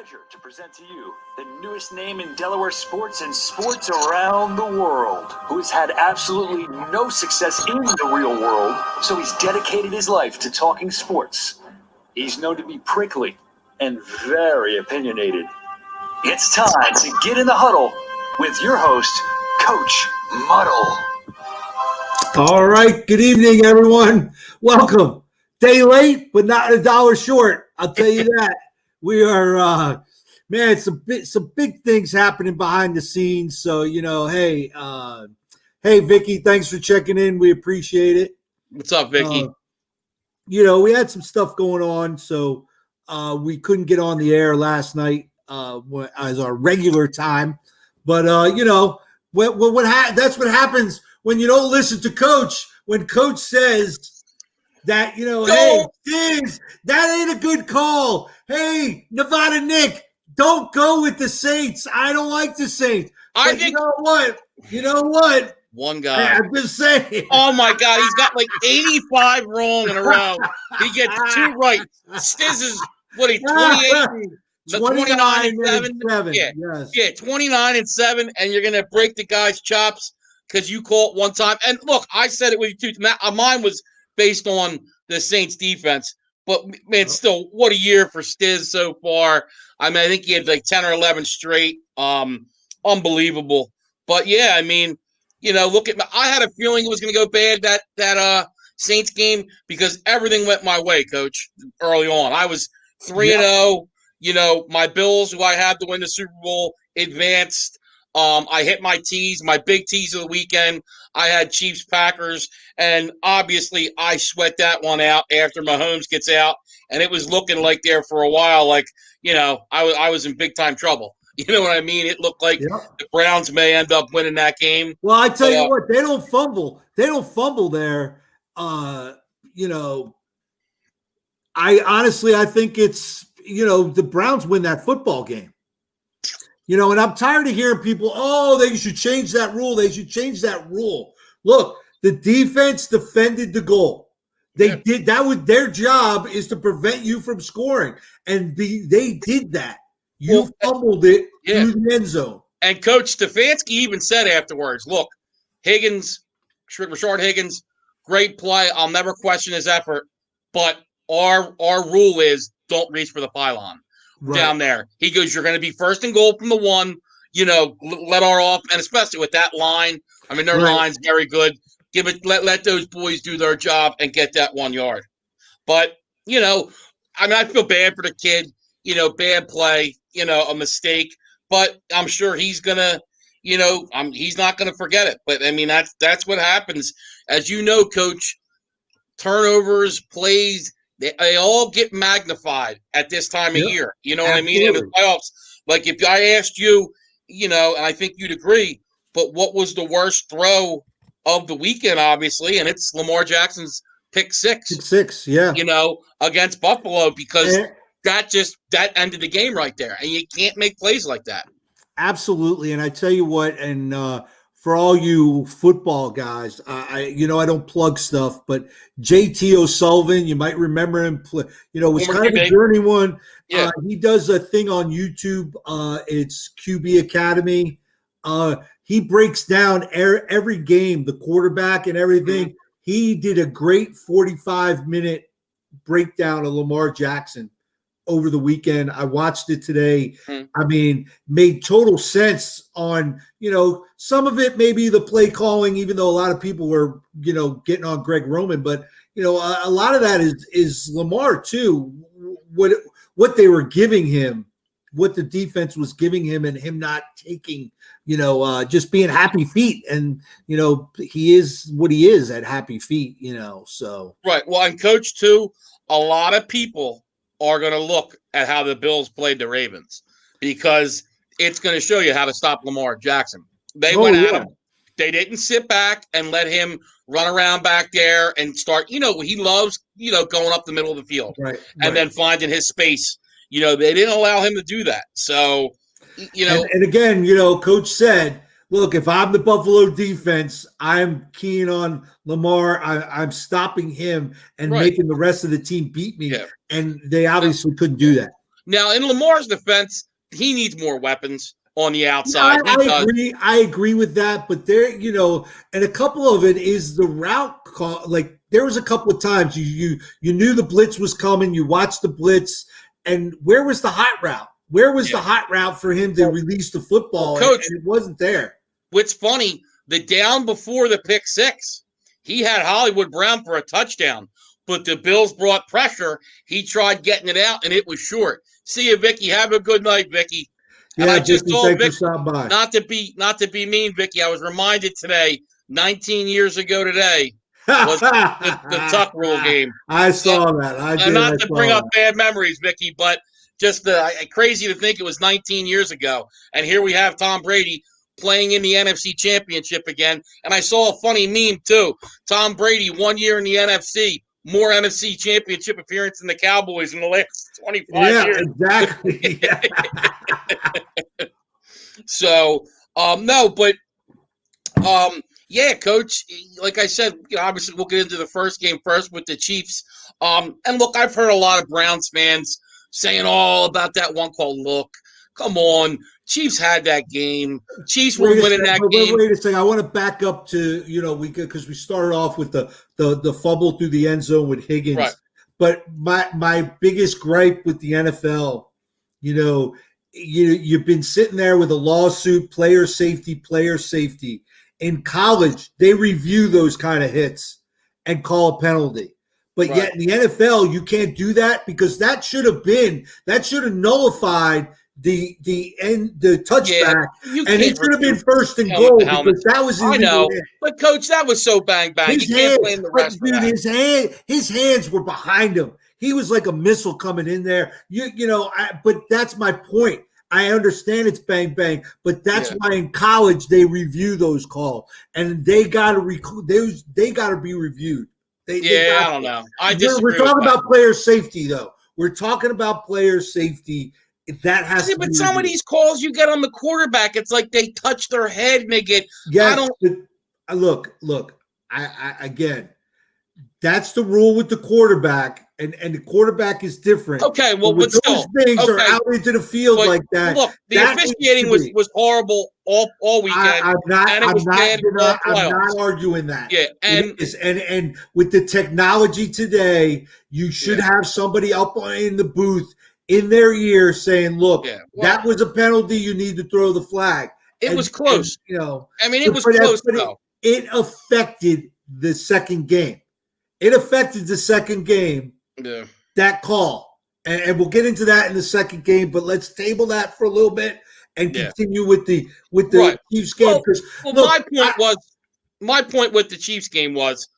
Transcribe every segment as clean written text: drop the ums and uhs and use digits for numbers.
pleasure to present to you the newest name in Delaware sports and sports around the world, who has had absolutely no success in the real world, so he's dedicated his life to talking sports. He's known to be prickly and very opinionated. It's time to get in the huddle with your host, Coach Muddle. All right, good evening, everyone. Welcome. Day late, but not a dollar short. I'll tell you that. We are, man, some big things happening behind the scenes. So, hey, Vicky, thanks for checking in. We appreciate it. What's up, Vicky? We had some stuff going on, so we couldn't get on the air last night as our regular time. But, that's what happens when you don't listen to Coach. When Coach says that, hey, Diggs, that ain't a good call. Hey, Nevada Nick, don't go with the Saints. I don't like the Saints. But you know what? One guy. I'm just saying. Oh, my God. He's got like 85 wrong in a row. He gets 2 right. Stiz is, 28? 29-7. Yeah, 29-7, and you're going to break the guy's chops because you call it one time. And look, I said it with you too. Mine was based on the Saints defense. But, man, still, what a year for Stiz so far. I mean, I think he had like 10 or 11 straight. Unbelievable. But, yeah, I mean, look at I had a feeling it was going to go bad, that Saints game, because everything went my way, Coach, early on. I was 3-0. My Bills, who I had to win the Super Bowl, advanced. I hit my tees, my big tees of the weekend. I had Chiefs, Packers, and obviously I sweat that one out after Mahomes gets out, and it was looking like there for a while, like, I was in big-time trouble. You know what I mean? It looked like the Browns may end up winning that game. Well, I tell you what, they don't fumble. They don't fumble there. I think it's, the Browns win that football game. And I'm tired of hearing people, they should change that rule. They should change that rule. Look, the defense defended the goal. They did. That was their job, is to prevent you from scoring. And they did that. You fumbled it through the end zone. And Coach Stefanski even said afterwards, look, Rashard Higgins, great play. I'll never question his effort. But our rule is don't reach for the pylon. Down there. He goes, you're going to be first and goal from the 1, let our off, and especially with that line. I mean, their line's very good. Let those boys do their job and get that 1 yard. But, I feel bad for the kid, bad play, a mistake, but I'm sure he's going to, he's not going to forget it. But I mean, that's what happens. As you know, Coach, turnovers, plays, they all get magnified at this time of year. You know what I mean? In the playoffs. Like if I asked you, and I think you'd agree, but what was the worst throw of the weekend, obviously, and it's Lamar Jackson's pick 6. Pick 6, yeah. Against Buffalo, because that ended the game right there. And you can't make plays like that. Absolutely. And I tell you what, and for all you football guys, I don't plug stuff, but JT O'Sullivan, you might remember him. Was kind of a journey one. Yeah. He does a thing on YouTube. It's QB Academy. He breaks down every game, the quarterback and everything. Mm-hmm. He did a great 45-minute breakdown of Lamar Jackson over the weekend. I watched it today. I mean, made total sense on, some of it maybe the play calling, even though a lot of people were, getting on Greg Roman, but a lot of that is Lamar too. What they were giving him, what the defense was giving him, and him not taking, just being happy feet. And, he is what he is at happy feet, so. Right. Well, and Coach too, a lot of people are going to look at how the Bills played the Ravens, because it's going to show you how to stop Lamar Jackson. They went at him. They didn't sit back and let him run around back there and start, he loves, going up the middle of the field and then finding his space. They didn't allow him to do that. So, And again, Coach said, look, if I'm the Buffalo defense, I'm keying on Lamar. I'm stopping him and making the rest of the team beat me. Yeah. And they obviously couldn't do that. Now, in Lamar's defense, he needs more weapons on the outside. I agree. I agree with that. But there, and a couple of it is the route call. Like there was a couple of times you knew the blitz was coming. You watched the blitz, and where was the hot route? Where was the hot route for him to release the football? Coach, and it wasn't there. What's funny, the down before the pick six, he had Hollywood Brown for a touchdown, but the Bills brought pressure. He tried getting it out, and it was short. See you, Vicky. Have a good night, Vicky. And I just told Vicky not to be mean, Vicky. I was reminded today, 19 years ago today, was the Tuck Rule game. I saw that. And not to bring up bad memories, Vicky, but just crazy to think it was 19 years ago. And here we have Tom Brady playing in the NFC Championship again. And I saw a funny meme, too. Tom Brady, 1 year in the NFC, more NFC Championship appearance than the Cowboys in the last 25 years. Exactly. So, Coach, like I said, obviously we'll get into the first game first with the Chiefs. And look, I've heard a lot of Browns fans saying all about that one call. Look, come on. Chiefs had that game. Chiefs were winning that game. Wait a second. I want to back up to, because we started off with the fumble through the end zone with Higgins. Right. But my biggest gripe with the NFL, you've been sitting there with a lawsuit, player safety. In college, they review those kind of hits and call a penalty. But yet in the NFL, you can't do that because that should have nullified the touchback, and it should have been first and goal because that was I know, but Coach, that was so bang. You can't blame the rest of that. His hands were behind him. He was like a missile coming in there. But that's my point. I understand it's bang bang, but that's why in college they review those calls, and they got to be reviewed. I don't know. We're talking about player safety, though. We're talking about player safety. That has to but be some reviewed. of these calls you get on the quarterback, it's like they touch their head and they get. Look. I again, that's the rule with the quarterback, and the quarterback is different. Okay, well, but those things are out into the field like that. Look, the officiating was horrible all weekend. I'm not arguing that. Yeah, and with the technology today, you should have somebody up in the booth in their ear saying, "Look, that was a penalty. You need to throw the flag." It was close. It was close though. It affected the second game. That call, and we'll get into that in the second game. But let's table that for a little bit and continue with the Chiefs game. My point with the Chiefs game was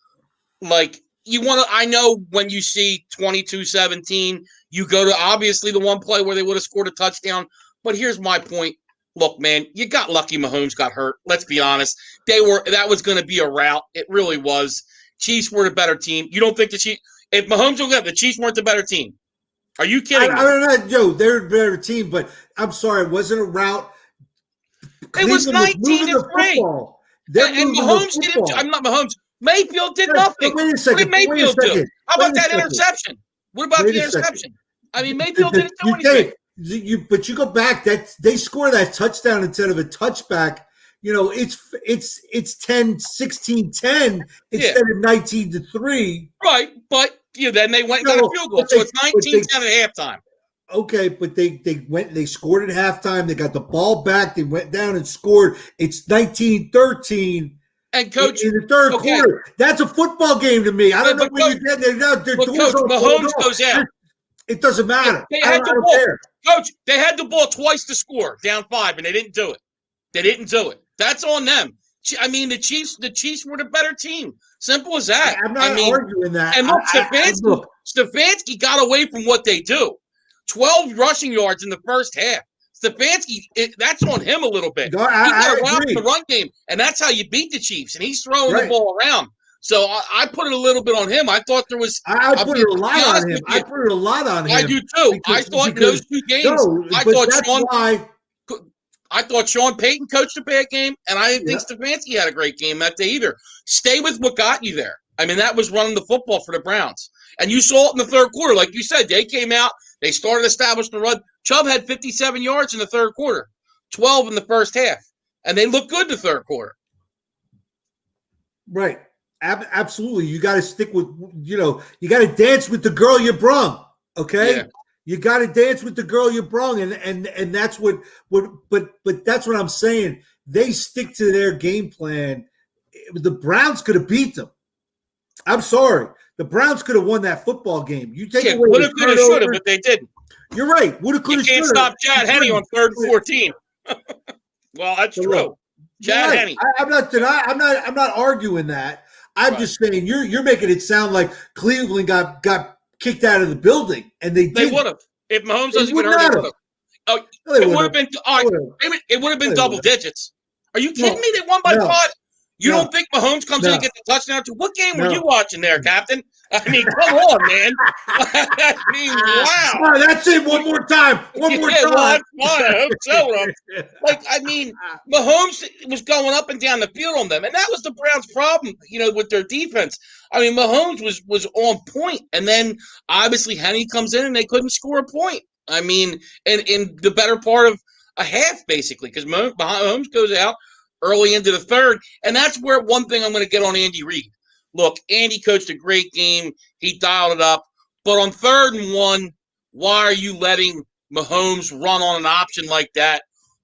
like you want to. I know when you see 22-17, you go to obviously the one play where they would have scored a touchdown. But here's my point. Look, man, you got lucky. Mahomes got hurt. Let's be honest. That was going to be a rout. It really was. Chiefs were the better team. You don't think the Chiefs? If Mahomes don't get the Chiefs weren't the better team. Are you kidding me? I don't know, Joe. They're a better team, but I'm sorry, it wasn't a route. It was 19-3. And Mahomes didn't. I'm not Mahomes. Mayfield did nothing. Wait a second. What did Mayfield do? How about that interception? What about the interception? I mean, Mayfield didn't do anything. But you go back. That they score that touchdown instead of a touchback. It's 10-16-10 instead of 19-3. Right, but then they went and got a field goal, so it's 19-10 at halftime. Okay, but they scored at halftime. They got the ball back. They went down and scored. It's 19-13. And Coach, in the third quarter, that's a football game to me. I don't know when you're getting there. Coach, Mahomes goes out. It doesn't matter. They had the ball. Coach, they had the ball twice to score, down 5, and they didn't do it. That's on them. I mean, the Chiefs were the better team. Simple as that. I'm not arguing that. And look, Stefanski got away from what they do. 12 rushing yards in the first half. Stefanski, that's on him a little bit. He got around the run game, and that's how you beat the Chiefs. And he's throwing the ball around. So I put it a little bit on him. I thought there was. I put it a lot on him. I do too. I thought in those two games. I thought Sean Payton coached a bad game, and I didn't think Stefanski had a great game that day either. Stay with what got you there. I mean, that was running the football for the Browns. And you saw it in the third quarter. Like you said, they came out, They started establishing the run. Chubb had 57 yards in the third quarter, 12 in the first half, and they looked good in the third quarter. Right. Absolutely. You got to stick with, you got to dance with the girl you brung. Okay. Yeah. You got to dance with the girl you brung. And that's but that's what I'm saying. They stick to their game plan. The Browns could have beat them. I'm sorry. The Browns could have won that football game. You take away would have, could have, should have, but they didn't. You're right. Would have, could have, you can't stop Chad Henne on 3rd and 14. Well, that's true. Chad Henne. I'm not arguing that. I'm just saying you're making it sound like Cleveland got kicked out of the building, and they would have. If Mahomes doesn't get hurt, they would have. Oh, it would have been. It would have been double digits. Are you kidding me? They won by 5. You don't think Mahomes comes in and gets the touchdown? What game were you watching there, Captain? I mean, come on, man. I mean, wow. Oh, that's it. One more time. One more time. Well, I hope so. I mean, Mahomes was going up and down the field on them, and that was the Browns' problem, with their defense. I mean, Mahomes was on point, and then obviously Henne comes in and they couldn't score a point. I mean, in the better part of a half, basically, because Mahomes goes out early into the third, and that's where one thing I'm going to get on Andy Reid. Look, Andy coached a great game. He dialed it up. But on 3rd and 1, why are you letting Mahomes run on an option like that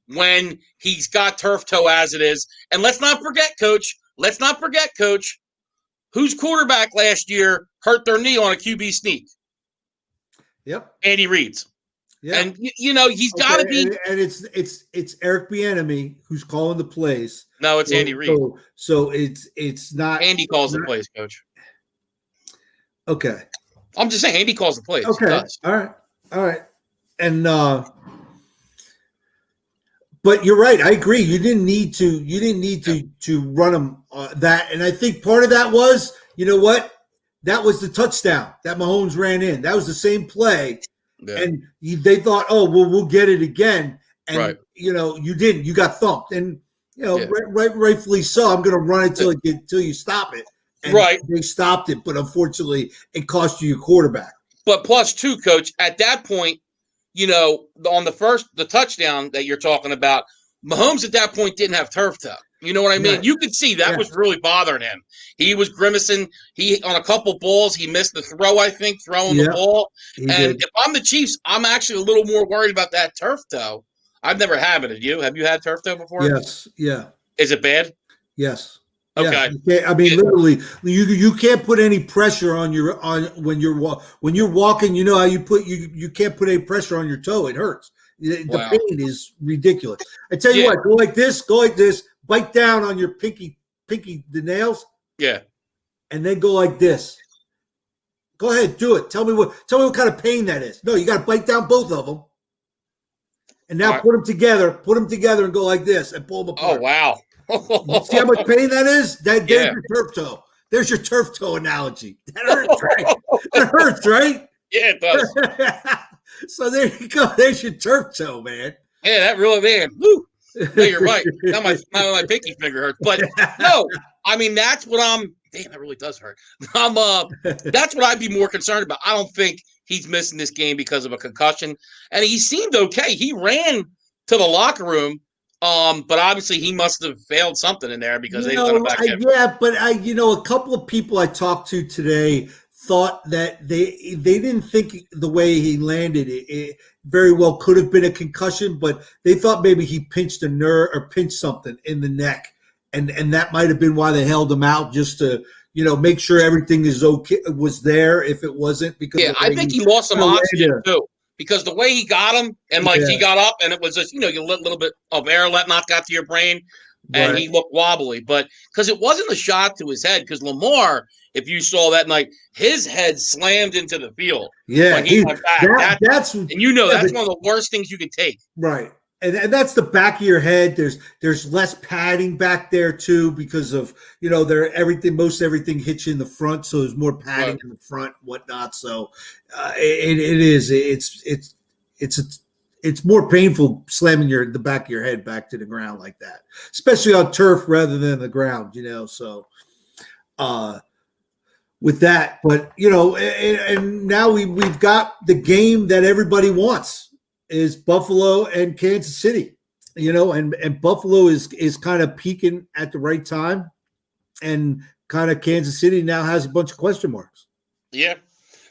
when he's got turf toe as it is? And let's not forget, Coach, whose quarterback last year hurt their knee on a QB sneak? Yep. Andy Reid's. Yeah. And, he's got to be. And it's Eric Bieniemy who's calling the plays. No, it's Andy Reid. So it's not. Andy calls the plays, Coach. Okay. I'm just saying Andy calls the plays. Okay. All right. And but you're right. I agree. You didn't need to run them that. And I think part of that was, you know what? That was the touchdown that Mahomes ran in. That was the same play. Yeah. And they thought, oh, well, we'll get it again. And, you didn't. You got thumped. And, rightfully so. I'm going to run it till you stop it. And they stopped it. But unfortunately, it cost you your quarterback. But plus 2, Coach, at that point, on the touchdown that you're talking about, Mahomes at that point didn't have turf toe. You know what I mean? Right. You could see that was really bothering him. He was grimacing. On a couple balls, he missed the throw, I think, throwing the ball. And if I'm the Chiefs, I'm actually a little more worried about that turf toe. I've never had it. Have you? Have you had turf toe before? Yes. Yeah. Is it bad? Yes. Okay. Yeah. Literally, you can't put any pressure on when you're walking. You know how you can't put any pressure on your toe. It hurts. The pain is ridiculous. I tell you what, go like this, bite down on your pinky, the nails. Yeah. And then go like this. Go ahead, do it. Tell me what kind of pain that is. No, you got to bite down both of them. And now put them together and go like this and pull them apart. Oh, wow. See how much pain that is? There's your turf toe. There's your turf toe analogy. That hurts, right? That hurts, right? Yeah, it does. So there you go. There's your turf toe, man. Yeah, that really, man. Woo. No, you're right. Now my pinky finger hurts. But no, I mean, that's what damn, that really does hurt. That's what I'd be more concerned about. I don't think he's missing this game because of a concussion. And he seemed okay. He ran to the locker room. But obviously he must have failed something in there because they let him back in. Yeah, but a couple of people I talked to today thought that they didn't think the way he landed it very well could have been a concussion, but they thought maybe he pinched a nerve or pinched something in the neck, and that might have been why they held him out, just to make sure everything is okay, was there if it wasn't. Because I think he lost some oxygen too. Because the way he got him, and he got up, and it was just, you let a little bit of air not got to your brain, and he looked wobbly. But because it wasn't a shot to his head, because Lamar, if you saw that night, his head slammed into the field. Yeah, when he went back. That's one of the worst things you could take. Right. And that's the back of your head. There's less padding back there too, because of most everything hits you in the front, so there's more padding in the front, whatnot. So it's more painful slamming the back of your head back to the ground like that, especially on turf rather than the ground. So, with that. But and now we've got the game that everybody wants is Buffalo and Kansas City. And Buffalo is kind of peaking at the right time, and kind of Kansas City now has a bunch of question marks. Yeah.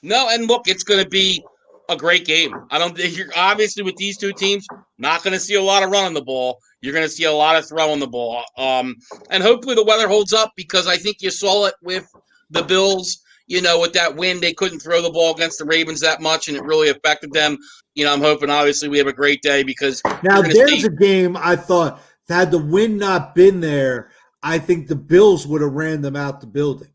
No, and look, it's going to be a great game. I don't think you're obviously with these two teams not going to see a lot of running the ball. You're going to see a lot of throwing the ball. And hopefully the weather holds up, because I think you saw it with the Bills. With that wind, they couldn't throw the ball against the Ravens that much, and it really affected them. I'm hoping obviously we have a great day, because now there's a game I thought had the wind not been there, I think the Bills would have ran them out the building.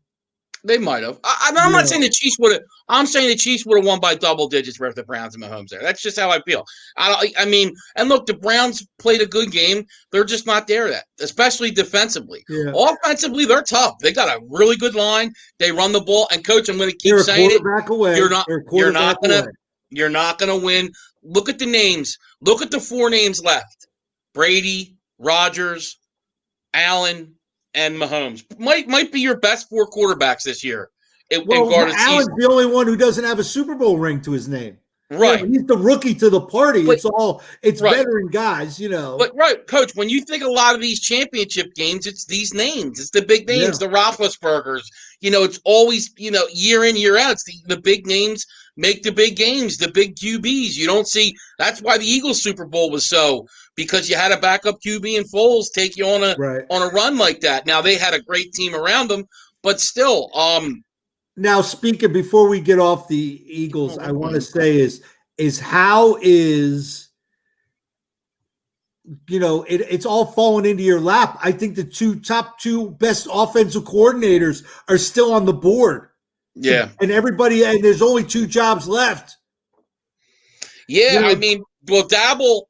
They might have. I'm not saying the Chiefs would have. I'm saying the Chiefs would have won by double digits with the Browns and Mahomes there. That's just how I feel. I mean, and look, the Browns played a good game. They're just not there yet, especially defensively. Yeah. Offensively, they're tough. They got a really good line. They run the ball. And coach, I'm going to keep saying it. You're not going to win. Look at the names. Look at the four names left: Brady, Rodgers, Allen, and Mahomes. Might be your best four quarterbacks this year. Allen's the only one who doesn't have a Super Bowl ring to his name. Right. He's the rookie to the party. It's right. Veteran guys, But right, coach, when you think a lot of these championship games, it's these names. It's the big names, the Roethlisbergers. It's always, year in, year out. It's the big names make the big games, the big QBs. You don't see – that's why the Eagles Super Bowl was so – because you had a backup QB in Foles take you on a run like that. Now, they had a great team around them, but still. Now, speaking, before we get off the Eagles, I want to say is how is it's all falling into your lap. I think the top two best offensive coordinators are still on the board. Yeah. And there's only two jobs left. Yeah, I mean, well, Dabble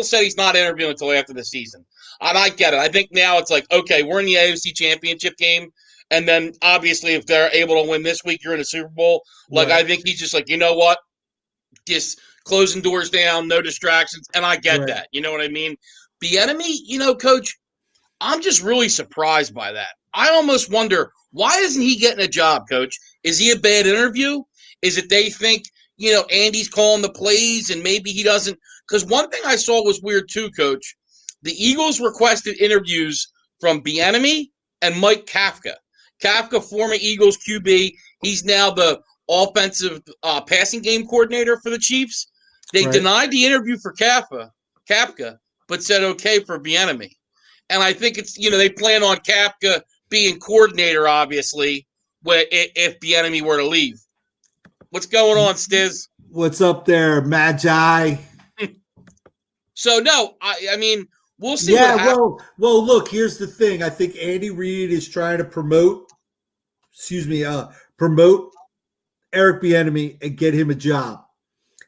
said he's not interviewing until after the season. And I get it. I think now it's like, okay, we're in the AFC Championship game. And then, obviously, if they're able to win this week, you're in the Super Bowl. Like, I think he's just like, you know what? Just closing doors down, no distractions. And I get that. You know what I mean? Bieniemy, coach, I'm just really surprised by that. I almost wonder, why isn't he getting a job, coach? Is he a bad interview? Is it they think, Andy's calling the plays and maybe he doesn't? Because one thing I saw was weird too, coach. The Eagles requested interviews from Bieniemy and Mike Kafka. Kafka, former Eagles QB. He's now the offensive passing game coordinator for the Chiefs. They denied the interview for Kafka, but said okay for Bieniemy. And I think it's, they plan on Kafka being coordinator, obviously, if Bieniemy were to leave. What's going on, Stiz? What's up there, Magi? So, no, I mean, we'll see what happens. Well, look, here's the thing. I think Andy Reid is trying to promote Eric Bieniemy and get him a job.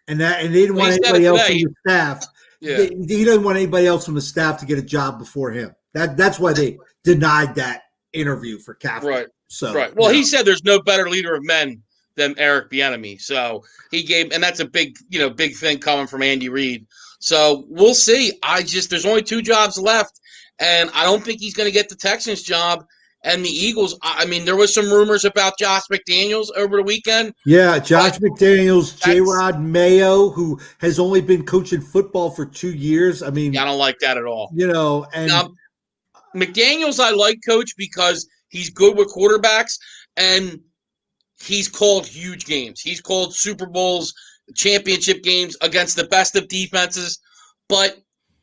And they didn't want anybody else from the staff. Yeah. He doesn't want anybody else from the staff to get a job before him. That's why they denied that interview for Kafka. Right. So, right. Well, he said there's no better leader of men than Eric Bieniemy. So he gave, and that's a big thing coming from Andy Reid. So we'll see. There's only two jobs left, and I don't think he's going to get the Texans job. And the Eagles, I mean, there was some rumors about Josh McDaniels over the weekend. Yeah, Josh McDaniels, J-Rod Mayo, who has only been coaching football for 2 years. I mean, I don't like that at all. And now, McDaniels, I like, coach, because he's good with quarterbacks, and he's called huge games. He's called Super Bowls, championship games against the best of defenses, but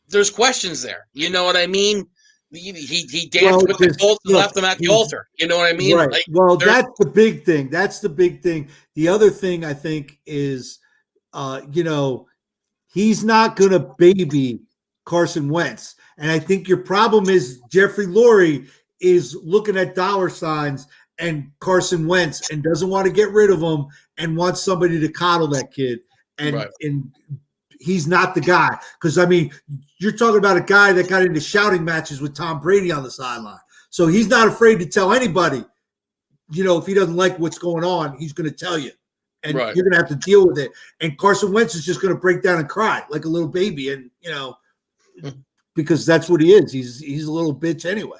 there's questions there. You know what I mean? He danced with the Colts and left them at the altar. You know what I mean? Right. That's the big thing. That's the big thing. The other thing I think is, he's not going to baby Carson Wentz. And I think your problem is Jeffrey Lurie is looking at dollar signs and Carson Wentz and doesn't want to get rid of him and wants somebody to coddle that kid. And he's not the guy. Because, I mean, you're talking about a guy that got into shouting matches with Tom Brady on the sideline. So he's not afraid to tell anybody, if he doesn't like what's going on, he's going to tell you. And you're going to have to deal with it. And Carson Wentz is just going to break down and cry like a little baby. And, because that's what he is. He's a little bitch anyway.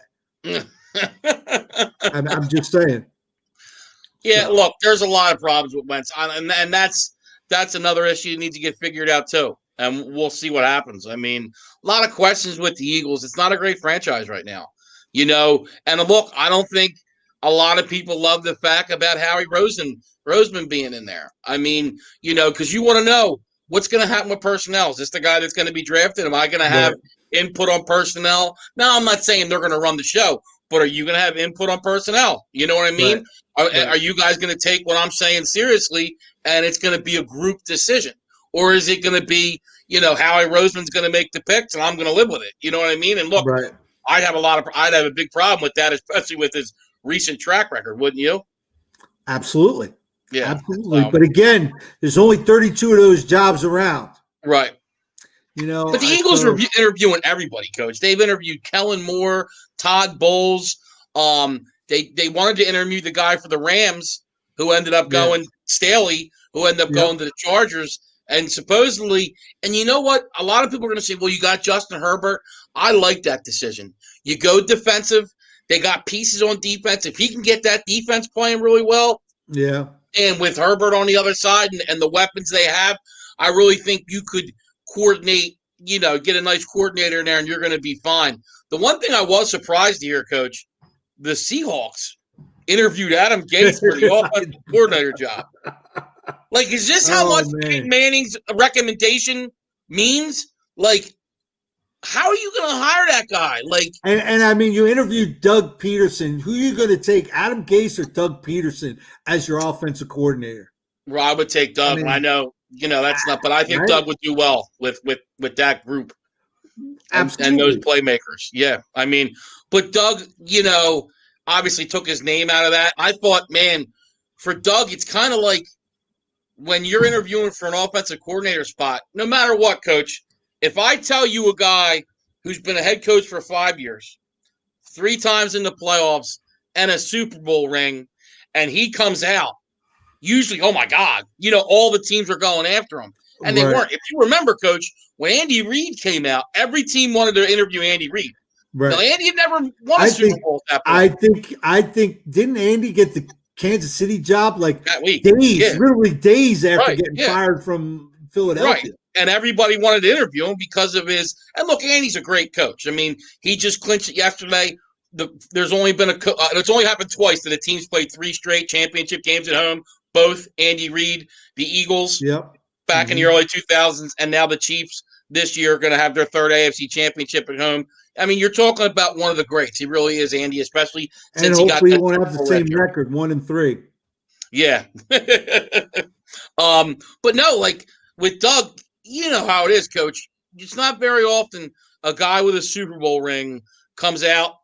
I'm just saying. Yeah, So, look, there's a lot of problems with Wentz, and that's another issue that needs to get figured out too. And we'll see what happens. I mean, a lot of questions with the Eagles. It's not a great franchise right now, And look, I don't think a lot of people love the fact about Howie Roseman being in there. I mean, because you want to know what's going to happen with personnel. Is this the guy that's going to be drafted? Am I going to have right, input on personnel? Now, I'm not saying they're going to run the show, but are you going to have input on personnel? You know what I mean? right, Are you guys going to take what I'm saying seriously, and it's going to be a group decision? Or is it going to be, Howie Roseman's going to make the picks, and I'm going to live with it? You know what I mean? And look, right. I'd have a big problem with that, especially with his recent track record, wouldn't you? Absolutely. Yeah. Absolutely. But again, there's only 32 of those jobs around. Right. But the Eagles are interviewing everybody, Coach. They've interviewed Kellen Moore, Todd Bowles. They wanted to interview the guy for the Rams who ended up going Staley, who ended up going to the Chargers. And supposedly, and you know what? A lot of people are going to say, well, you got Justin Herbert. I like that decision. You go defensive. They got pieces on defense. If he can get that defense playing really well, and with Herbert on the other side and the weapons they have, I really think you could coordinate, get a nice coordinator in there, and you're going to be fine. The one thing I was surprised to hear, Coach, the Seahawks interviewed Adam Gase for the offensive coordinator job. Like, is this how much Peyton Manning's recommendation means? Like, how are you going to hire that guy? Like, and I mean, you interviewed Doug Peterson. Who are you going to take, Adam Gase or Doug Peterson, as your offensive coordinator? Well, I would take Doug. I know, that's not, but I think Doug would do well with that group and those playmakers. Yeah, I mean, but Doug, obviously took his name out of that. I thought, man, for Doug, it's kind of like when you're interviewing for an offensive coordinator spot, no matter what, Coach, if I tell you a guy who's been a head coach for 5 years, 3 times in the playoffs, and a Super Bowl ring, and he comes out, usually, oh, my God, all the teams are going after him. And they weren't. If you remember, Coach, when Andy Reid came out, every team wanted to interview Andy Reid. Right. Now, Andy had never won a Super Bowl at that point. I think didn't Andy get the Kansas City job like that week? Literally days after getting fired from Philadelphia. Right. And everybody wanted to interview him because of his – and look, Andy's a great coach. I mean, he just clinched it yesterday. There's only been it's only happened twice that a team's played 3 straight championship games at home, both Andy Reid, the Eagles back in the early 2000s, and now the Chiefs this year are going to have their 3rd AFC championship at home. I mean, you're talking about one of the greats. He really is, Andy, especially since he got that. And hopefully he won't have the same record, 1-3. Yeah. But no, like with Doug, you know how it is, Coach. It's not very often a guy with a Super Bowl ring comes out,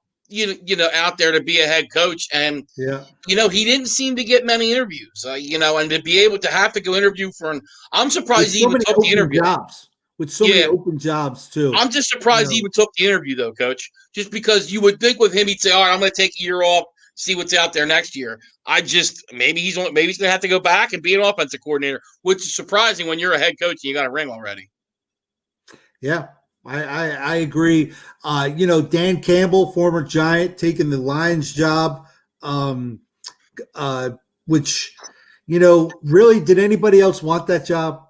out there to be a head coach. And, he didn't seem to get many interviews, and to be able to have to go interview I'm surprised he even took the interview. With so many open jobs, too. I'm just surprised he even took the interview, though, Coach. Just because you would think with him, he'd say, all right, I'm going to take a year off, see what's out there next year. Maybe he's going to have to go back and be an offensive coordinator, which is surprising when you're a head coach and you got a ring already. Yeah, I agree. Dan Campbell, former Giant, taking the Lions job, which, really, did anybody else want that job?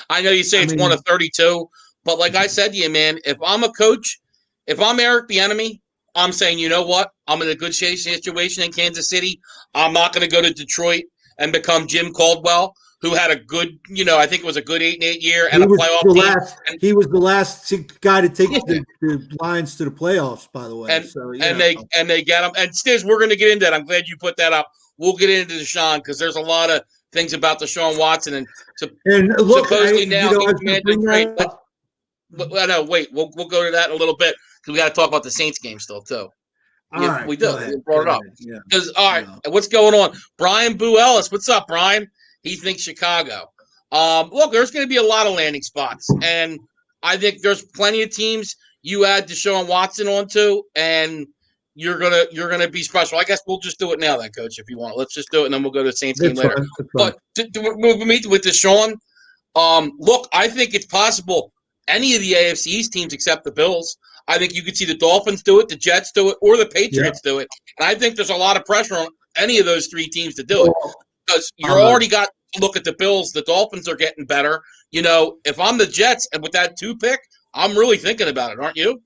I know you say it's one of 32, but like I said to you, man, if I'm a coach, if I'm Eric Bieniemy, I'm saying, you know what? I'm in a good situation in Kansas City. I'm not going to go to Detroit and become Jim Caldwell, who had a good, I think it was a good 8-8 year and a playoff team. He was the last guy to take the Lions to the playoffs, by the way. And they get him. And Stiz, we're going to get into that. I'm glad you put that up. We'll get into Deshaun because there's a lot of things about Deshaun Watson and look, supposedly now he's commanding great. No, wait, we'll go to that in a little bit because we got to talk about the Saints game still too. We do. We brought it up because all right, what's going on? Brian Boo Ellis, what's up, Brian? He thinks Chicago. Look, there's going to be a lot of landing spots, and I think there's plenty of teams you add Deshaun Watson onto, and you're gonna be special. I guess we'll just do it now, then, Coach. If you want, let's just do it, and then we'll go to the Saints game later. But to meet with Deshaun, look, I think it's possible any of the AFC East teams except the Bills. I think you could see the Dolphins do it, the Jets do it, or the Patriots do it. And I think there's a lot of pressure on any of those three teams to do it because you're already got to look at the Bills. The Dolphins are getting better. If I'm the Jets and with that 2 pick, I'm really thinking about it, aren't you?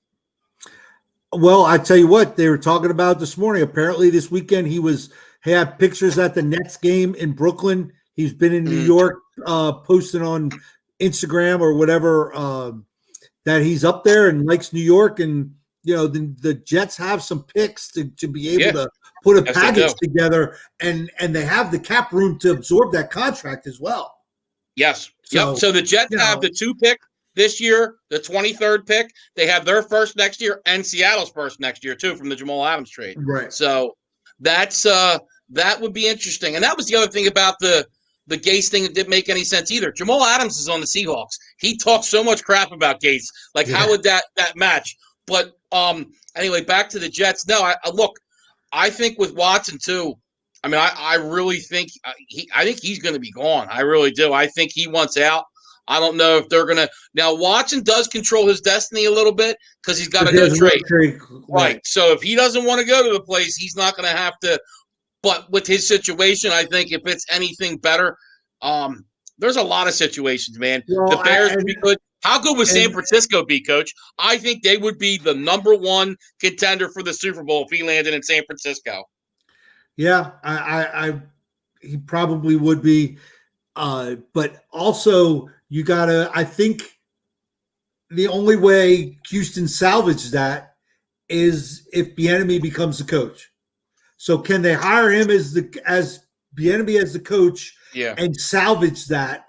Well, I tell you what, they were talking about this morning. Apparently, this weekend he had pictures at the Nets game in Brooklyn. He's been in New York, posting on Instagram or whatever that he's up there and likes New York. And the Jets have some picks to be able to put a package together, and they have the cap room to absorb that contract as well. Yes. So the Jets have the 2 pick this year, the 23rd pick. They have their first next year and Seattle's first next year too from the Jamal Adams trade. Right. So that's that would be interesting. And that was the other thing about the Gase thing that didn't make any sense either. Jamal Adams is on the Seahawks. He talks so much crap about Gase. Like, how would that match? But anyway, back to the Jets. No, I think with Watson too. I mean, I really think I think he's going to be gone. I really do. I think he wants out. I don't know if they're going to. Now, Watson does control his destiny a little bit because he's got a no trade. Right. So if he doesn't want to go to the place, he's not going to have to. But with his situation, I think if it's anything better, there's a lot of situations, man. Well, the Bears would be good. How good would San Francisco be, Coach? I think they would be the #1 contender for the Super Bowl if he landed in San Francisco. Yeah, he probably would be. But also, you gotta. I think the only way Houston salvaged that is if Bieniemy becomes the coach. So, can they hire him as Bieniemy as the coach and salvage that,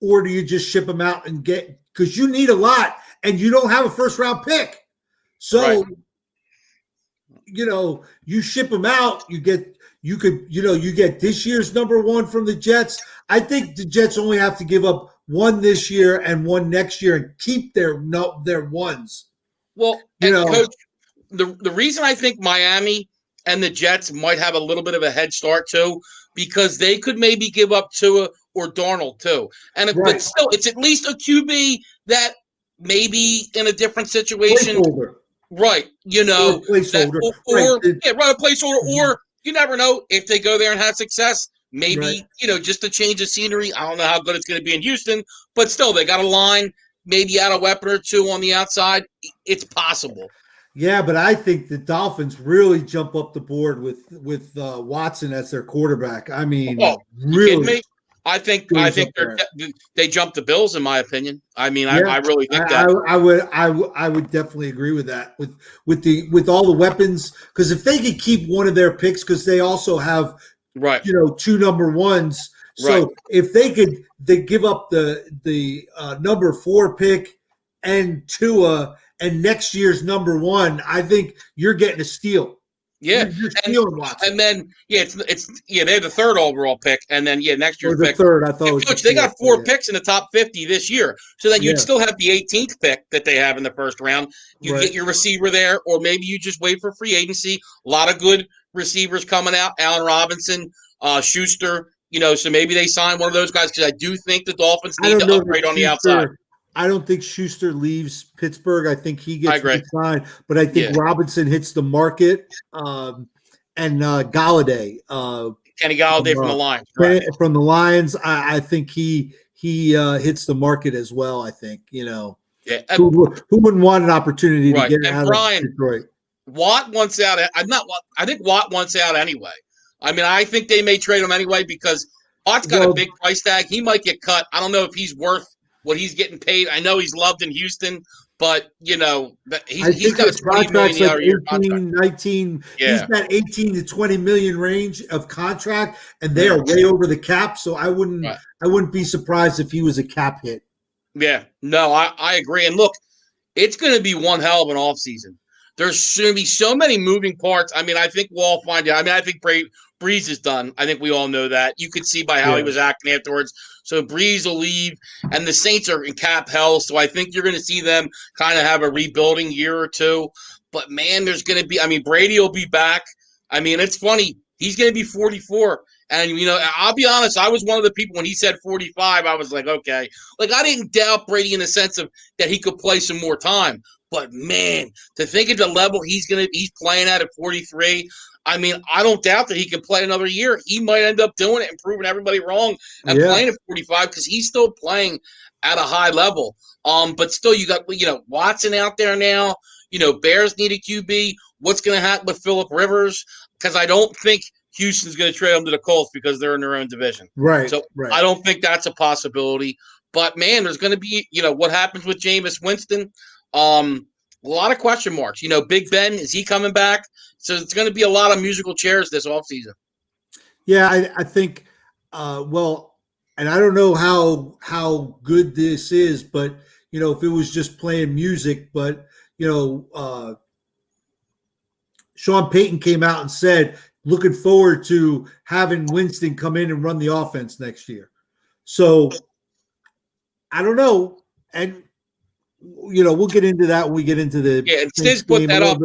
or do you just ship him out and get? Because you need a lot, and you don't have a first-round pick. So, you ship him out, you get this year's #1 from the Jets. I think the Jets only have to give up 1 this year and 1 next year and keep their ones. Well, Coach, the reason I think Miami and the Jets might have a little bit of a head start too, because they could maybe give up Tua or Darnold too. But still, it's at least a QB that maybe in a different situation. Placeholder. Right. Or placeholder. A placeholder. Or you never know if they go there and have success. Maybe, just to change the scenery. I don't know how good it's going to be in Houston, but still, they got a line, maybe add a weapon or 2 on the outside. It's possible. Yeah, but I think the Dolphins really jump up the board with Watson as their quarterback. I mean, really. You kidding me? I think they jumped the Bills, in my opinion. I mean, I really think that. I would definitely agree with that. With all the weapons, because if they could keep one of their picks, because they also have 2 #1s. So if they give up the #4 pick and Tua and next year's #1, I think you're getting a steal. Yeah, and then it's they have the 3rd overall pick, and then next year's pick. 3rd, I thought. Coach, they got 4 picks in the top 50 this year, so then you'd still have the 18th pick that they have in the first round. You get your receiver there, or maybe you just wait for free agency. A lot of good receivers coming out: Allen Robinson, Schuster. So maybe they sign one of those guys because I do think the Dolphins need to upgrade on the outside. I don't think Schuster leaves Pittsburgh. I think he gets signed, but I think Robinson hits the market, and Galladay. Kenny Galladay from the Lions. From the Lions, I think he hits the market as well. I think who wouldn't want an opportunity to get out of Detroit? Watt wants out. I think Watt wants out anyway. I mean, I think they may trade him anyway because Watt's got a big price tag. He might get cut. I don't know if he's worth what he's getting paid. I know he's loved in Houston, but he's got a $20 million a year contract. 19. He's got 18 to 20 million range of contract, and they are way over the cap. So I wouldn't be surprised if he was a cap hit. Yeah, no, I agree. And look, it's going to be one hell of an offseason. There's going to be so many moving parts. I mean, I think we'll all find out. I mean, I think Breeze is done. I think we all know that. You could see by how he was acting afterwards. So Breeze will leave, and the Saints are in cap hell. So I think you're going to see them kind of have a rebuilding year or 2. But, man, there's going to be – I mean, Brady will be back. I mean, it's funny. He's going to be 44. And, I'll be honest, I was one of the people when he said 45, I was like, okay. Like, I didn't doubt Brady in the sense of that he could play some more time. But man, to think of the level he's playing at 43. I mean, I don't doubt that he can play another year. He might end up doing it and proving everybody wrong and playing at 45 because he's still playing at a high level. But still, you got Watson out there now. Bears need a QB. What's going to happen with Phillip Rivers? Because I don't think Houston's going to trade him to the Colts because they're in their own division. Right. So right. I don't think that's a possibility. But man, there's going to be what happens with Jameis Winston. A lot of question marks. Big Ben, is he coming back? So it's going to be a lot of musical chairs this offseason. Yeah, I think, and I don't know how good this is, but, if it was just playing music, but, Sean Payton came out and said, looking forward to having Winston come in and run the offense next year. So I don't know. And, we'll get into that when we get into the and Stiz put that up.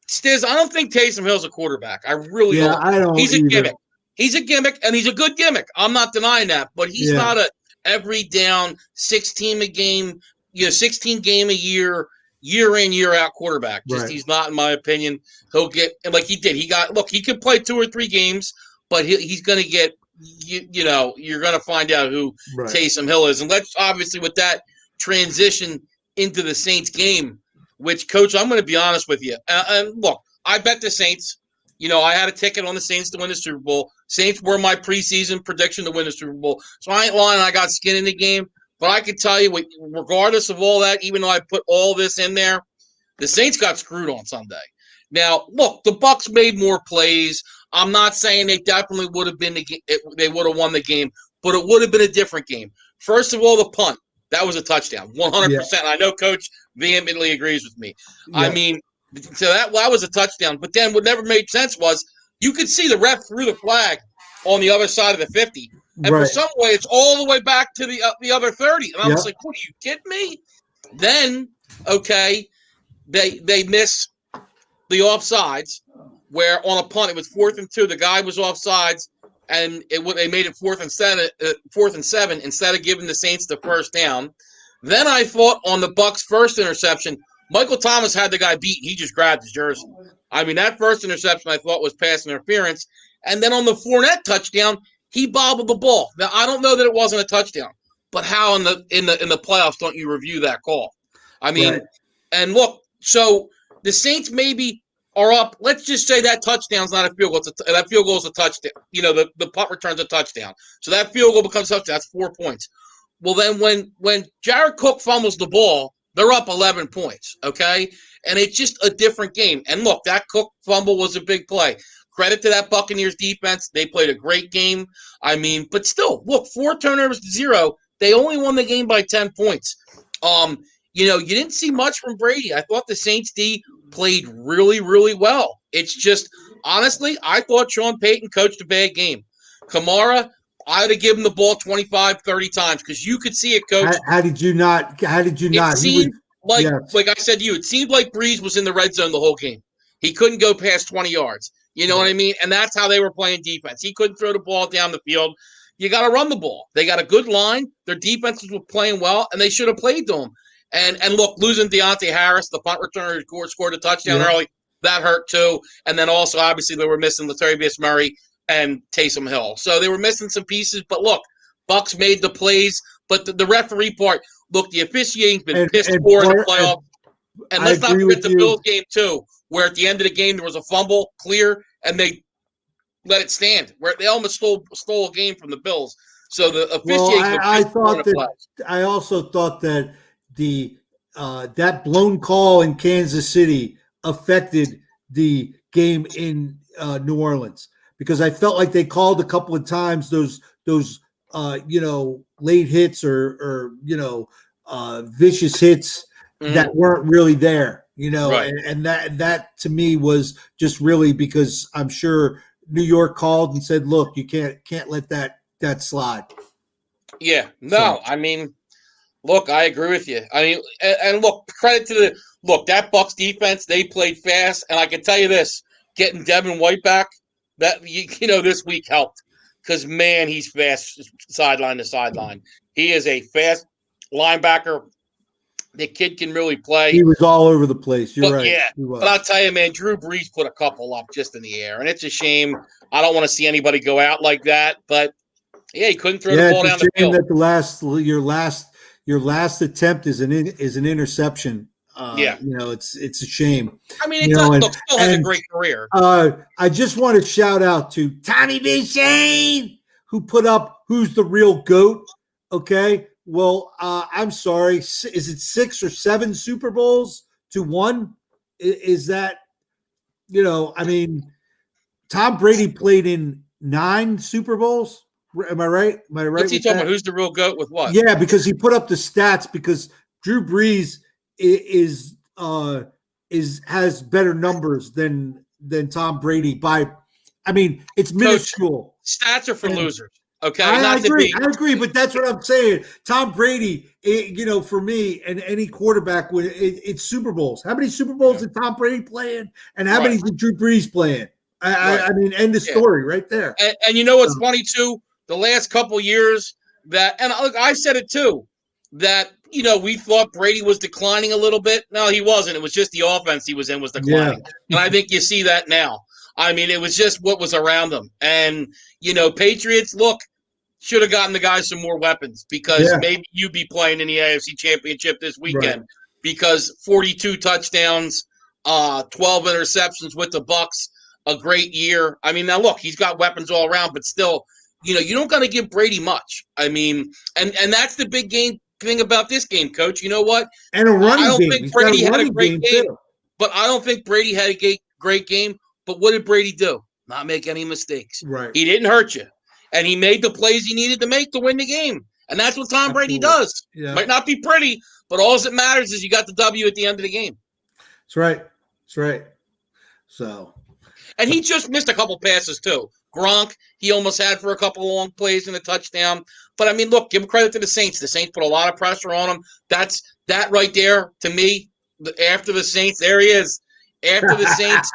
Stiz, I don't think Taysom Hill's a quarterback. I really don't. I don't. He's either. a gimmick. He's a gimmick, and he's a good gimmick. I'm not denying that, but he's not a every down 16 a game, 16 game a year in, year out quarterback. He's not, in my opinion. He'll get like he did. He could play 2 or 3 games, but he's going to get. You're going to find out who Taysom Hill is, and let's obviously with that transition into the Saints game, which, Coach, I'm going to be honest with you. And look, I bet the Saints. I had a ticket on the Saints to win the Super Bowl. Saints were my preseason prediction to win the Super Bowl. So I ain't lying. I got skin in the game. But I can tell you, regardless of all that, even though I put all this in there, the Saints got screwed on Sunday. Now, look, the Bucs made more plays. I'm not saying they definitely would have been they would have won the game, but it would have been a different game. First of all, the punt. That was a touchdown, 100%. Yeah. I know Coach vehemently agrees with me. Yeah. I mean, so that was a touchdown. But then what never made sense was you could see the ref threw the flag on the other side of the 50. And for some way, it's all the way back to the other 30. And I was like, what, are you kidding me? Then, they miss the offsides where on a punt, it was 4th and 2. The guy was offsides. And they made it 4th and 7 instead of giving the Saints the first down. Then I thought on the Bucs' first interception, Michael Thomas had the guy beat. He just grabbed his jersey. I mean, that first interception I thought was pass interference. And then on the Fournette touchdown, he bobbled the ball. Now I don't know that it wasn't a touchdown, but how in the playoffs don't you review that call? I mean, and look, so the Saints maybe are up. Let's just say that touchdown's not a field goal. That field goal is a touchdown. The punt return's a touchdown. So that field goal becomes a touchdown. That's 4 points. Well, then when Jared Cook fumbles the ball, they're up 11 points, okay? And it's just a different game. And look, that Cook fumble was a big play. Credit to that Buccaneers defense. They played a great game. I mean, but still, look, 4 turnovers to 0. They only won the game by 10 points. You didn't see much from Brady. I thought the Saints D played really, really well. It's just, honestly, I thought Sean Payton coached a bad game. Kamara, I would have given the ball 25, 30 times because you could see it, Coach. How did you not? It seemed like I said to you, it seemed like Breeze was in the red zone the whole game. He couldn't go past 20 yards. You know what I mean? And that's how they were playing defense. He couldn't throw the ball down the field. You got to run the ball. They got a good line. Their defenses were playing well, and they should have played to them. And look, losing Deontay Harris, the punt returner who scored a touchdown early, that hurt too. And then also, obviously, they were missing Latavius Murray and Taysom Hill. So they were missing some pieces. But look, Bucs made the plays. But the referee part, look, the officiating's been piss poor in the playoff. And let's not forget the Bills game too, where at the end of the game there was a fumble clear, and they let it stand. Where they almost stole a game from the Bills. So the officiating. I also thought that that blown call in Kansas City affected the game in New Orleans because I felt like they called a couple of times those late hits or vicious hits that weren't really there, and that to me was just really because I'm sure New York called and said, look, you can't let that slide. Yeah, no, I mean, look, I agree with you. I mean, and look, credit to that Bucs defense. They played fast, and I can tell you this: getting Devin White back, that this week helped because man, he's fast sideline to sideline. He is a fast linebacker. The kid can really play. He was all over the place. You're But right. yeah, He was. but I'll tell you, man, Drew Brees put a couple up just in the air, and it's a shame. I don't want to see anybody go out like that, but yeah, he couldn't throw the ball down It's the a shame field. that your last attempt is an interception. Yeah. It's a shame. I mean, it does. Still has a great career. I just want to shout out to Tommy B. Shane, who put up "Who's the Real Goat." Okay, well, I'm sorry. Is it 6 or 7 Super Bowls to 1? Is that I mean, Tom Brady played in 9 Super Bowls. Am I right? Am I right? What's he talking about? Who's the real goat with what? Yeah, because he put up the stats because Drew Brees is has better numbers than Tom Brady by. I mean, it's minuscule. Coach, stats are for losers. Okay, I agree, but that's what I'm saying. Tom Brady, for me and any quarterback, it's Super Bowls. How many Super Bowls did Tom Brady play in, and how many did Drew Brees play in? I mean, end of story right there. And you know what's funny too? The last couple years and look, I said it too, that we thought Brady was declining a little bit. No, he wasn't. It was just the offense he was in was declining, and I think you see that now. I mean, it was just what was around them, and Patriots should have gotten the guys some more weapons because maybe you'd be playing in the AFC Championship this weekend because 42 touchdowns, 12 interceptions with the Bucs, a great year. I mean, now look, he's got weapons all around, but still, you don't got to give Brady much. I mean, and that's the big thing about this game, Coach. You know what? And a running game. I don't think Brady had a great game, but I don't think Brady had a great game. But what did Brady do? Not make any mistakes. Right. He didn't hurt you. And he made the plays he needed to make to win the game. And that's what Tom Brady does. Yeah. Might not be pretty, but all that matters is you got the W at the end of the game. That's right. That's right. So. And he just missed a couple passes, too. Gronk, he almost had for a couple long plays and a touchdown. But, I mean, look, give credit to the Saints. The Saints put a lot of pressure on him. That right there, to me, after the Saints, there he is. After the Saints.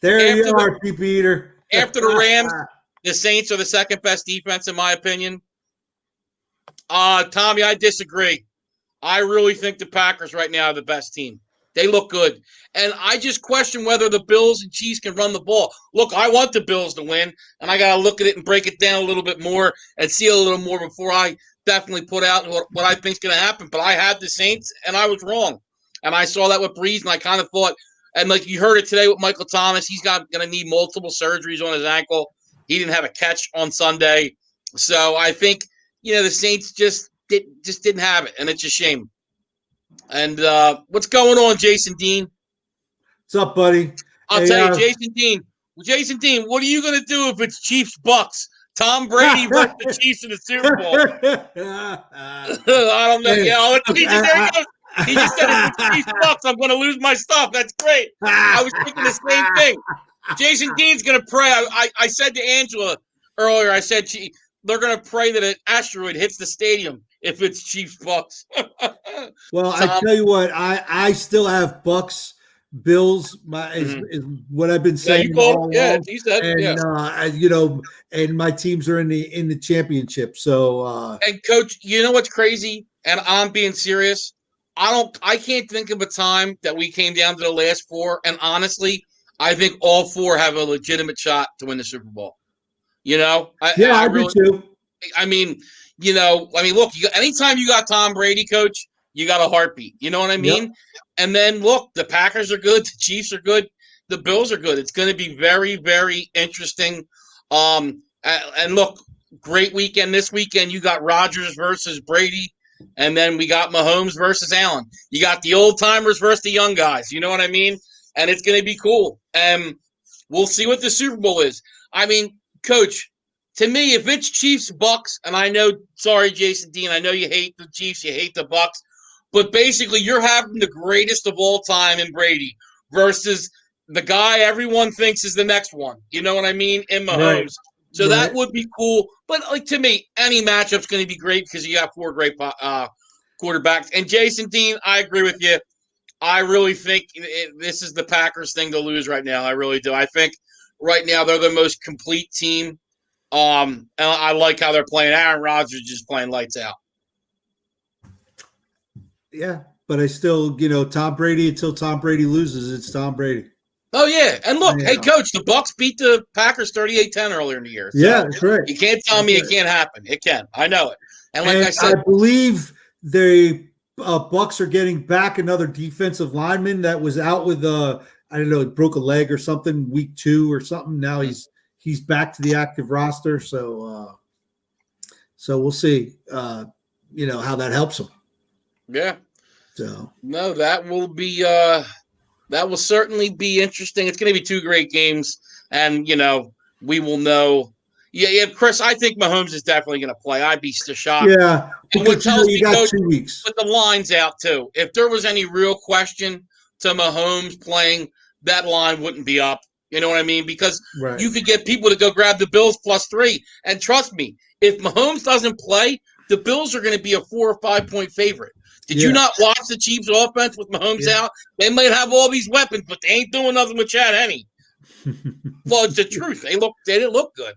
There you are, Peter. After the Rams, the Saints are the second best defense, in my opinion. Tommy, I disagree. I really think the Packers right now are the best team. They look good. And I just question whether the Bills and Chiefs can run the ball. Look, I want the Bills to win, and I got to look at it and break it down a little bit more and see a little more before I definitely put out what I think is going to happen. But I had the Saints, and I was wrong. And I saw that with Breeze, and I kind of thought, and like you heard it today with Michael Thomas, he's going to need multiple surgeries on his ankle. He didn't have a catch on Sunday. So I think, the Saints just didn't have it, and it's a shame. And what's going on, Jason Dean? What's up, buddy? I'll tell you, Jason Dean, what are you going to do if it's Chiefs-Bucks? Tom Brady versus the Chiefs in the Super Bowl. I don't know. There he goes. He just said if it's Chiefs-Bucks, I'm going to lose my stuff. That's great. I was thinking the same thing. Jason Dean's going to pray. I said to Angela earlier, I said they're going to pray that an asteroid hits the stadium if it's Chiefs-Bucks. Well, I tell you what, I still have Bucks, Bills. Is what I've been saying. He said, and my teams are in the championship. So, and Coach, you know what's crazy? And I'm being serious. I can't think of a time that we came down to the last 4, and honestly, I think all 4 have a legitimate shot to win the Super Bowl. I really do too. I mean, look, anytime you got Tom Brady, Coach, you got a heartbeat. You know what I mean? Yep. And then look, the Packers are good, the Chiefs are good, the Bills are good. It's going to be very, very interesting. And look, great weekend this weekend. You got Rodgers versus Brady. And then we got Mahomes versus Allen. You got the old timers versus the young guys. You know what I mean? And it's going to be cool. And we'll see what the Super Bowl is. I mean, Coach, to me, if it's Chiefs-Bucks, and I know, sorry, Jason Dean, I know you hate the Chiefs, you hate the Bucks, but basically you're having the greatest of all time in Brady versus the guy everyone thinks is the next one. You know what I mean? In Mahomes. Right. So that would be cool. But to me, any matchup's going to be great because you got 4 great quarterbacks. And Jason Dean, I agree with you. I really think this is the Packers thing to lose right now. I really do. I think right now they're the most complete team. And I like how they're playing. Aaron Rodgers is just playing lights out. Yeah, but I still, Tom Brady until Tom Brady loses, it's Tom Brady. Oh, yeah. And look, hey, Yeah. Coach, the Bucs beat the Packers 38-10 earlier in the year. Yeah, So that's right. you can't tell me it can't happen. It can. I know it. And like I And I said, believe the Bucks are getting back another defensive lineman that was out with I don't know, broke a leg or something week 2 or something. Now he's back to the active roster. So we'll see. How that helps him. yeah. So No, that will be that will certainly be interesting. It's going to be 2 great games, and we will know. Yeah, Chris. I think Mahomes is definitely going to play. I'd be shocked. yeah, And what because tells you me, got Coach, 2 weeks. put the lines out too. If there was any real question to Mahomes playing, that line wouldn't be up. You know what I mean? Because Right. you could get people to go grab the Bills +3, and trust me, if Mahomes doesn't play, the Bills are going to be a 4 or 5 point favorite. Did you not watch the Chiefs' offense with Mahomes out? They might have all these weapons, but they ain't doing nothing with Chad Henne. Well, it's the truth. They didn't look good.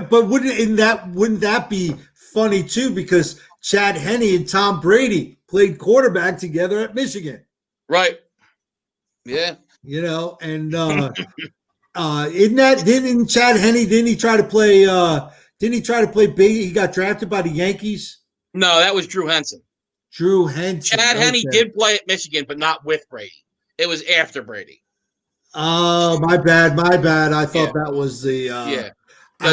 But wouldn't that be funny too? Because Chad Henne and Tom Brady played quarterback together at Michigan. Right. Yeah. And didn't Chad Henne, didn't he try to play big? He got drafted by the Yankees. No, that was Drew Henson. Drew Henson. Chad Henne did play at Michigan, but not with Brady. It was after Brady. Oh, my bad. I thought that was the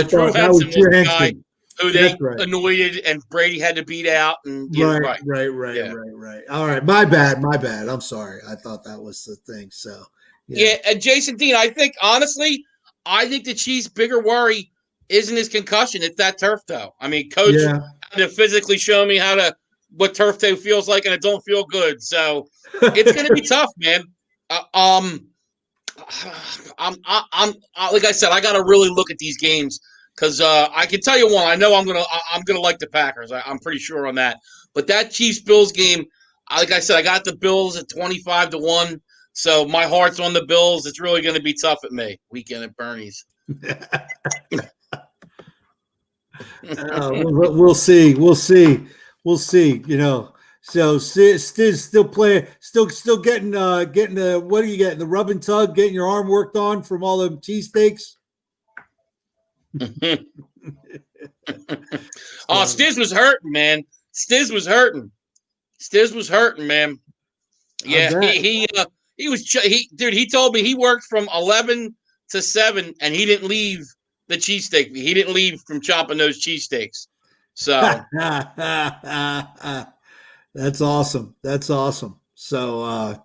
Drew Henson was the guy who they anointed and Brady had to beat out. And right. All right, my bad. I'm sorry. I thought that was the thing. So yeah, and Jason Dean, I think the Chiefs' bigger worry isn't his concussion; it's that turf toe. I mean, Coach had to physically show me what turf toe feels like, and it don't feel good. So it's going to be tough, man. I'm like I said, I got to really look at these games because I can tell you one. I know I'm gonna like the Packers. I'm pretty sure on that. But that Chiefs-Bills game, like I said, I got the Bills at 25-1. So my heart's on the Bills. It's really going to be tough at me. Weekend at Bernie's. We'll see. So still playing, still getting the, what are you getting? The rub and tug, getting your arm worked on from all them cheesesteaks. Oh, Stiz was hurting, man. Stiz was hurting, man. Yeah, he told me he worked from 11 to 7 and he didn't leave the cheesesteak. He didn't leave from chopping those cheesesteaks. So that's awesome. So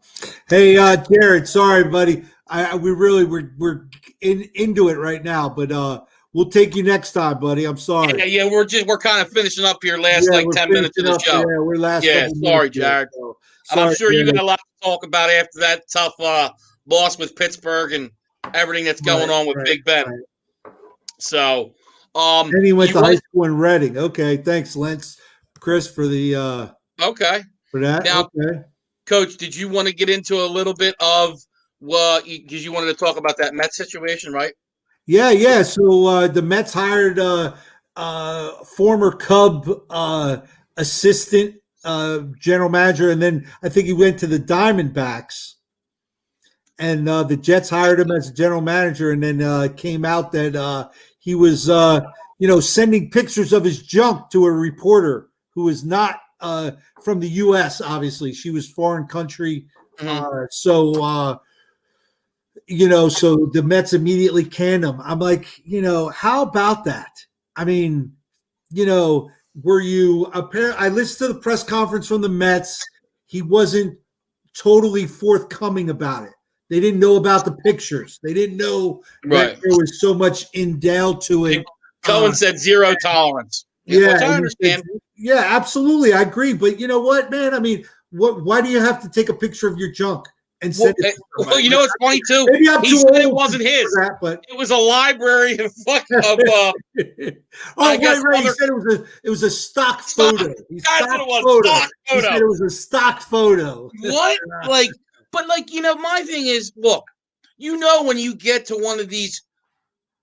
hey, Jared, sorry, buddy. We're into it right now, but we'll take you next time, buddy. I'm sorry. Yeah, we're kind of finishing up here 10 minutes of the show. Yeah, we're last. Yeah, sorry, Jared. And I'm sure you got a lot to talk about after that tough loss with Pittsburgh and everything that's going on with Big Ben. Right. So, and he went to high school in Reading. Okay, thanks, Chris, for the okay for that. Now, okay, Coach, did you want to get into a little bit of because you wanted to talk about that Mets situation, right? Yeah. So the Mets hired former Cub assistant general manager, and then I think he went to the Diamondbacks, and the Jets hired him as a general manager, and then came out that he was sending pictures of his junk to a reporter who was not from the U.S. Obviously, she was foreign country. Mm-hmm. So the Mets immediately canned him. I'm like, how about that? I mean, were you apparently? I listened to the press conference from the Mets. He wasn't totally forthcoming about it. They didn't know about the pictures. They didn't know that there was so much in down to it. Cohen said zero tolerance. Yeah, which I understand. Yeah, absolutely. I agree. But you know what, man? I mean, why do you have to take a picture of your junk and send it to somebody? Well, you know, it's funny too. Maybe I'm he said it wasn't his. That, but it was a library of right. He said it was a stock photo. Stock photo. He said it was a stock photo. What? But my thing is, look, when you get to one of these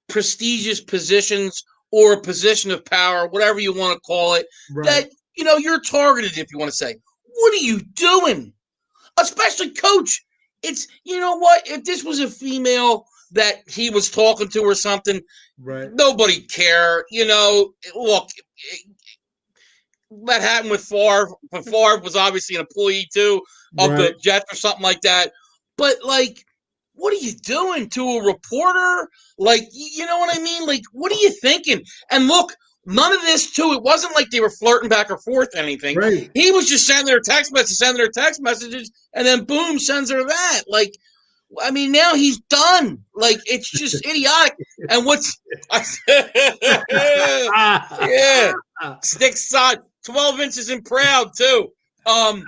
prestigious positions or a position of power, whatever you want to call it, that you're targeted, if you want to say. What are you doing? Especially Coach. It's, you know what? If this was a female that he was talking to or something, right? Nobody care. Look, that happened with Favre. But Favre was obviously an employee too of Right. the Jets or something like that. But like, what are you doing to a reporter? Like, you know what I mean? Like, what are you thinking? And look, none of this too. It wasn't like they were flirting back or forth or anything. Right. He was just sending her text messages, and then boom, sends her that. Like, I mean, now he's done. Like, it's just idiotic. And yeah, stick side 12 inches and proud too. And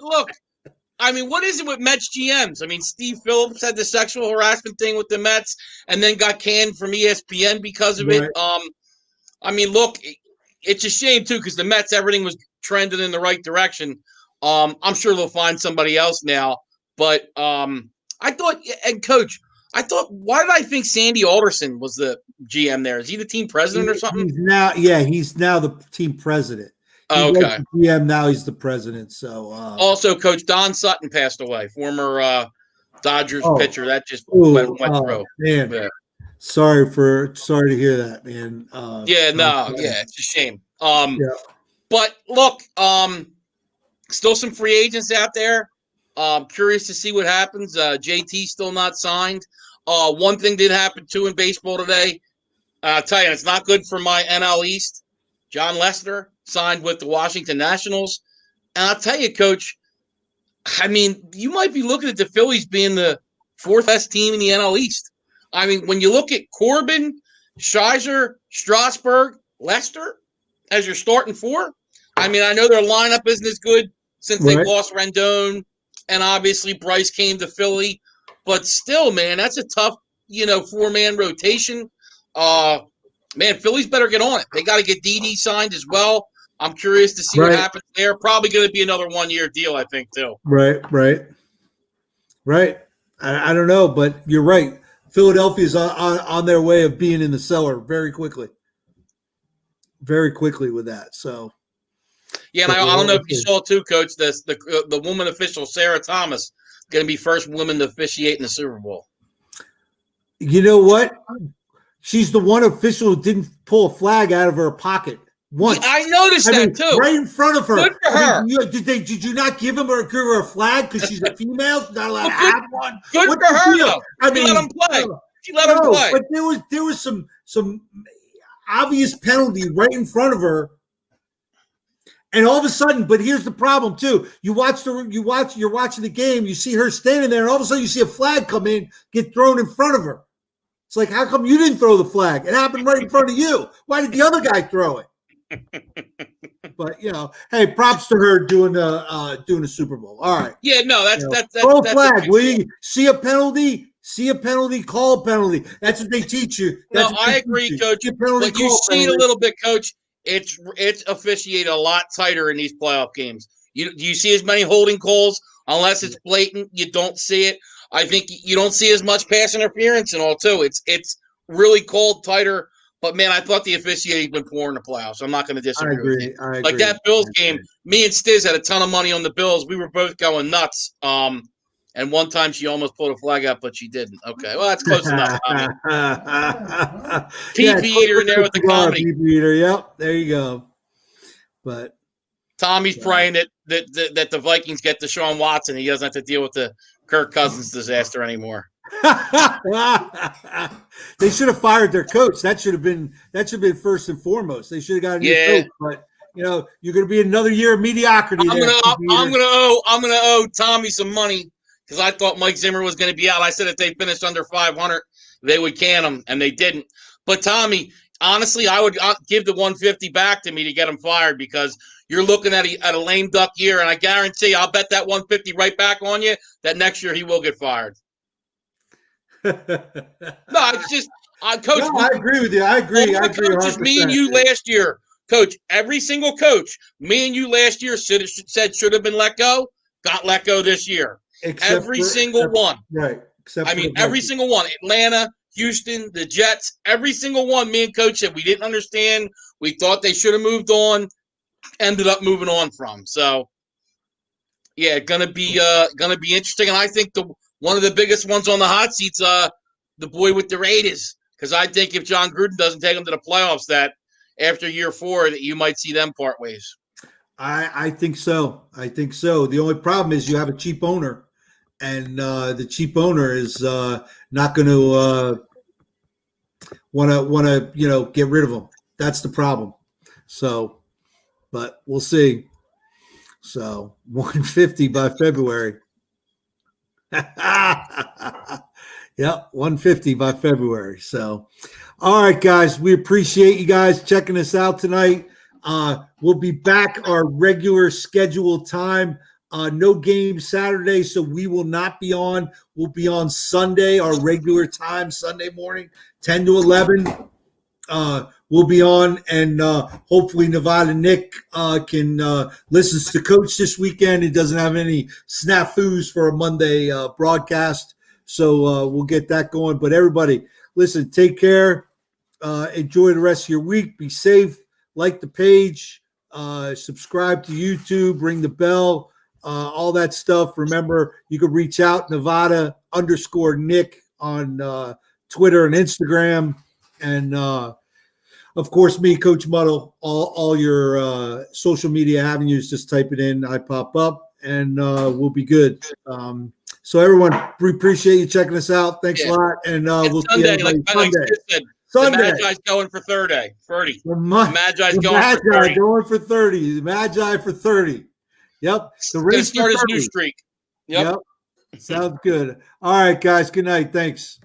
look, I mean, what is it with Mets GMs? I mean, Steve Phillips had the sexual harassment thing with the Mets, and then got canned from ESPN because of it. I mean, look, it's a shame too because the Mets, everything was trending in the right direction. I'm sure they'll find somebody else now. But I thought, and Coach, why did I think Sandy Alderson was the GM there? Is he the team president or something? He's now the team president. Oh, okay. GM, now he's the president. So also, Coach Don Sutton passed away, former Dodgers pitcher. That just went through. Man. Yeah. Sorry to hear that, man. It's a shame. But look, still some free agents out there. Curious to see what happens. JT still not signed. One thing did happen too in baseball today. I'll tell you, it's not good for my NL East. John Lester signed with the Washington Nationals. And I'll tell you, Coach, I mean, you might be looking at the Phillies being the fourth best team in the NL East. I mean, when you look at Corbin, Shizer, Strasburg, Lester as your starting four, I mean, I know their lineup isn't as good since they lost Rendon, and obviously Bryce came to Philly. But still, man, that's a tough, four-man rotation. Man, Philly's better get on it. They got to get Didi signed as well. I'm curious to see what happens there. Probably going to be another one-year deal, I think, too. Right. I don't know, but you're right. Philadelphia's on their way of being in the cellar very quickly with that. So, yeah, and I don't know if you saw too, Coach. The woman official Sarah Thomas going to be first woman to officiate in the Super Bowl. You know what? She's the one official who didn't pull a flag out of her pocket once. Yeah, I noticed that too, right in front of her. Good for her. Did you not give her a flag because she's a female? She's not allowed to have one. Good for her though. She let him play. But there was some obvious penalty right in front of her. And all of a sudden, but here's the problem too. You're watching the game, you see her standing there, and all of a sudden you see a flag come in, get thrown in front of her. It's like, how come you didn't throw the flag? It happened right in front of you. Why did the other guy throw it? But hey, props to her doing a Super Bowl. All right. Yeah, no, that's throw a flag. Will you see a penalty? See a penalty, call a penalty. That's what they teach you. I agree, Coach. But you see it a little bit, Coach. It's officiated a lot tighter in these playoff games. Do you see as many holding calls unless it's blatant? You don't see it. I think you don't see as much pass interference and all too. It's really called tighter. But man, I thought the officiating's been poor in the playoffs. I'm not going to disagree with you. I agree. Like that Bills game, me and Stiz had a ton of money on the Bills. We were both going nuts. And one time she almost pulled a flag out, but she didn't. Okay, well that's close enough. PP eater in there with the comedy. PP eater, yep. There you go. But Tommy's praying that the Vikings get Deshaun Watson. He doesn't have to deal with the Kirk Cousins disaster anymore. They should have fired their coach. That should have been first and foremost. They should have got a new coach. But you're going to be another year of mediocrity. I'm gonna owe Tommy some money because I thought Mike Zimmer was going to be out. I said if they finished under 500, they would can him, and they didn't. But Tommy, honestly, I would give the 150 back to me to get him fired because you're looking at a lame duck year, and I guarantee I'll bet that 150 right back on you that next year he will get fired. No, it's just Coach. No, I agree with you. I agree. I agree. Coaches, me and you last year, Coach. Every single coach, me and you last year said should have been let go. Got let go this year. Every single one. Right. Every single one. Atlanta, Houston, the Jets. Every single one. Me and Coach said we didn't understand. We thought they should have moved on. ended up moving on from. So yeah, gonna be interesting. And I think one of the biggest ones on the hot seats, the boy with the Raiders. Because I think if John Gruden doesn't take them to the playoffs, that after year 4, that you might see them part ways. I think so. I think so. The only problem is you have a cheap owner, and the cheap owner is not going to want to get rid of him. That's the problem. So, but we'll see. So 150 by February. Yep, 150 by February. So, all right, guys, we appreciate you guys checking us out tonight. We'll be back our regular scheduled time. No game Saturday, so we will not be on. We'll be on Sunday, our regular time, Sunday morning, 10 to 11. We'll be on, and hopefully Nevada Nick can listen to Coach this weekend. He doesn't have any snafus for a Monday broadcast. So we'll get that going. But everybody, listen, take care. Enjoy the rest of your week. Be safe. Like the page. Subscribe to YouTube. Ring the bell. All that stuff. Remember, you can reach out Nevada_Nick on Twitter and Instagram. And, of course, me, Coach Muddle. All your social media avenues, just type it in. I pop up, and we'll be good. So everyone, we appreciate you checking us out. Thanks a lot, and we'll see Sunday, everybody like Sunday. Said, Sunday. The Magi's going for 30. The Magi's going Magi for 30. going for 30. The Magi for 30. Yep. The race start for 30. his new streak. Yep. Sounds good. All right, guys. Good night. Thanks.